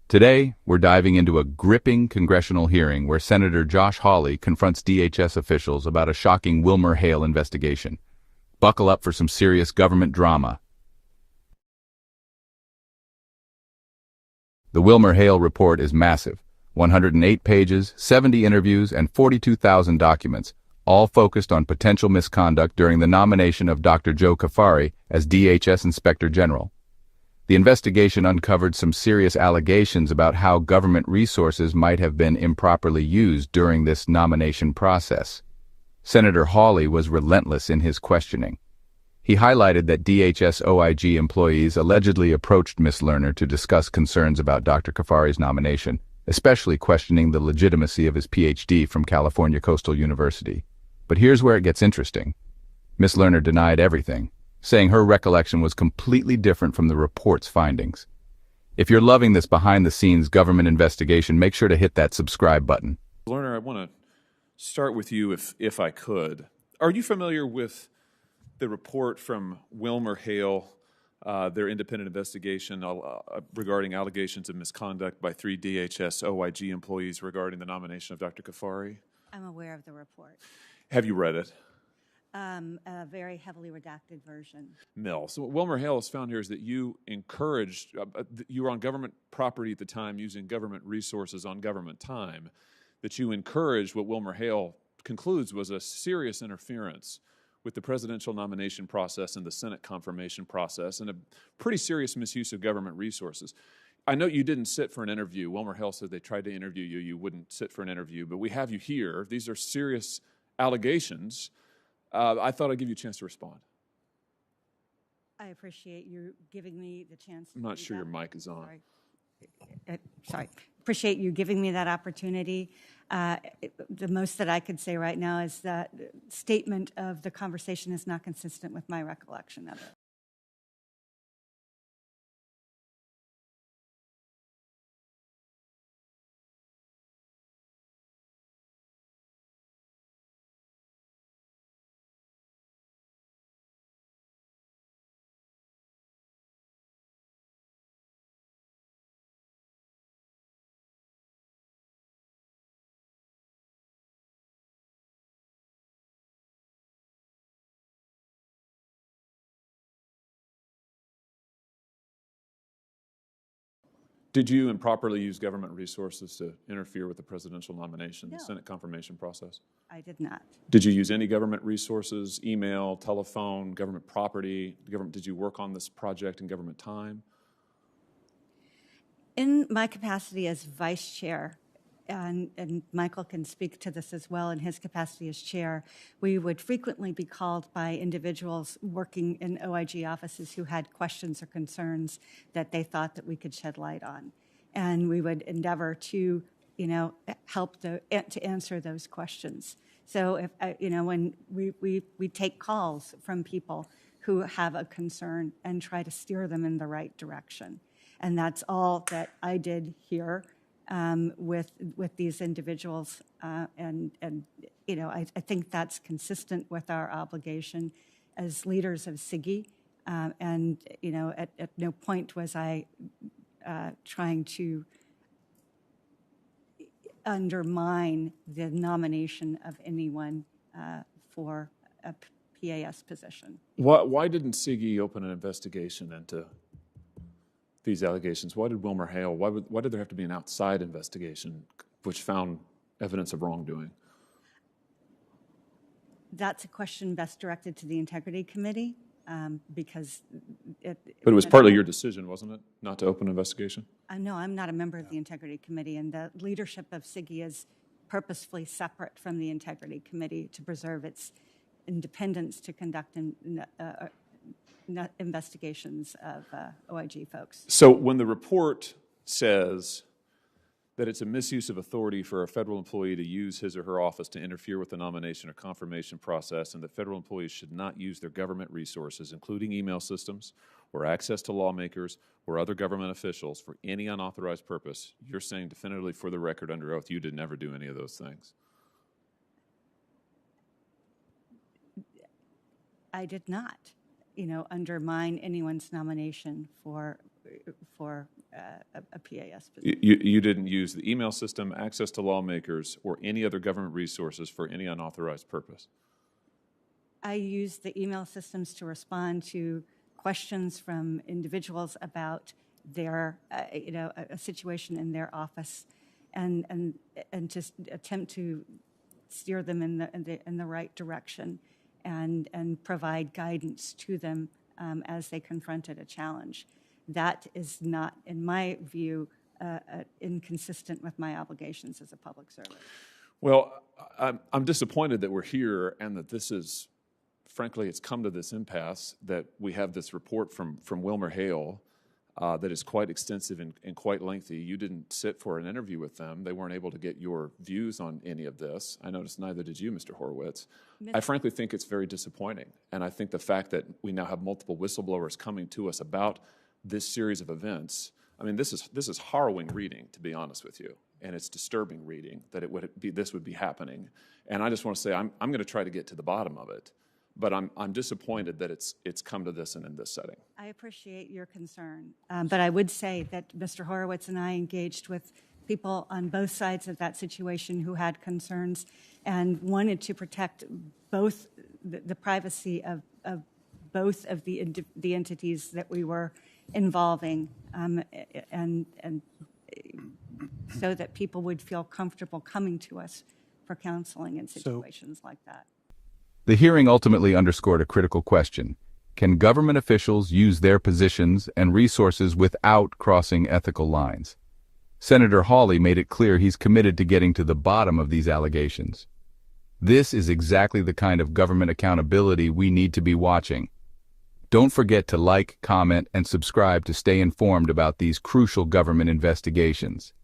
Today, we're diving into a gripping congressional hearing where Senator Josh Hawley confronts DHS officials about a shocking Wilmer Hale investigation. Buckle up for some serious government drama. The Wilmer Hale report is massive. 108 pages, 70 interviews, and 42,000 documents, all focused on potential misconduct during the nomination of Dr. Joe Cafari as DHS Inspector General. The investigation uncovered some serious allegations about how government resources might have been improperly used during this nomination process. Senator Hawley was relentless in his questioning. He highlighted that DHS OIG employees allegedly approached Ms. Lerner to discuss concerns about Dr. Cafari's nomination, especially questioning the legitimacy of his PhD from California Coastal University. But here's where it gets interesting. Ms. Lerner denied everything, saying her recollection was completely different from the report's findings. If you're loving this behind-the-scenes government investigation, make sure to hit that subscribe button. Lerner, I want to start with you, if I could. Are you familiar with the report from Wilmer Hale, their independent investigation regarding allegations of misconduct by 3 DHS OIG employees regarding the nomination of Dr. Cafari? I'm aware of the report. Have you read it? A very heavily redacted version. So what Wilmer Hale has found here is that you encouraged, you were on government property at the time using government resources on government time, that you encouraged what Wilmer Hale concludes was a serious interference with the presidential nomination process and the Senate confirmation process, and a pretty serious misuse of government resources. I know you didn't sit for an interview. Wilmer Hale said they tried to interview you. You wouldn't sit for an interview, but we have you here. These are serious allegations. I thought I'd give you a chance to respond. I appreciate you giving me the chance. I'm not sure your mic is on. Sorry. Appreciate you giving me that opportunity. The most that I could say right now is that the statement of the conversation is not consistent with my recollection of it. Did you improperly use government resources to interfere with the presidential nomination, No. the Senate confirmation process? I did not. Did you use any government resources, email, telephone, government property? Did you work on this project in government time? In my capacity as vice chair, and Michael can speak to this as well in his capacity as chair, we would frequently be called by individuals working in OIG offices who had questions or concerns that they thought that we could shed light on. And we would endeavor to, help to answer those questions. So if, when we take calls from people who have a concern and try to steer them in the right direction. And that's all that I did here. With these individuals, and I think that's consistent with our obligation as leaders of SIGI, and at no point was I trying to undermine the nomination of anyone for a PAS position. Why didn't SIGI open an investigation into these allegations? Why did Wilmer Hale, why did there have to be an outside investigation which found evidence of wrongdoing? That's a question best directed to the Integrity Committee, because But it was partly your decision, wasn't it, not to open an investigation? No, I'm not a member of the Integrity Committee, and the leadership of SIGI is purposefully separate from the Integrity Committee to preserve its independence to conduct investigations of OIG folks. So when the report says that it's a misuse of authority for a federal employee to use his or her office to interfere with the nomination or confirmation process, and that federal employees should not use their government resources, including email systems or access to lawmakers or other government officials, for any unauthorized purpose, you're saying definitively for the record under oath you did never do any of those things? I did not, undermine anyone's nomination for a PAS position. You didn't use the email system, access to lawmakers, or any other government resources for any unauthorized purpose? I used the email systems to respond to questions from individuals about their, a situation in their office, and to attempt to steer them in the right direction, and provide guidance to them as they confronted a challenge. That is not, in my view, inconsistent with my obligations as a public servant. Well, I'm disappointed that we're here and that this is, frankly, it's come to this impasse, that we have this report from WilmerHale that is quite extensive and quite lengthy. You didn't sit for an interview with them. They weren't able to get your views on any of this. I noticed neither did you, Mr. Horowitz. I frankly think it's very disappointing. And I think the fact that we now have multiple whistleblowers coming to us about this series of events, I mean, this is harrowing reading, to be honest with you. And it's disturbing reading that this would be happening. And I just want to say I'm going to try to get to the bottom of it. But I'm disappointed that it's come to this and in this setting. I appreciate your concern, but I would say that Mr. Horowitz and I engaged with people on both sides of that situation who had concerns and wanted to protect both the privacy of both of the entities that we were involving, and so that people would feel comfortable coming to us for counseling in situations like that. The hearing ultimately underscored a critical question. Can government officials use their positions and resources without crossing ethical lines? Senator Hawley made it clear he's committed to getting to the bottom of these allegations. This is exactly the kind of government accountability we need to be watching. Don't forget to like, comment, and subscribe to stay informed about these crucial government investigations.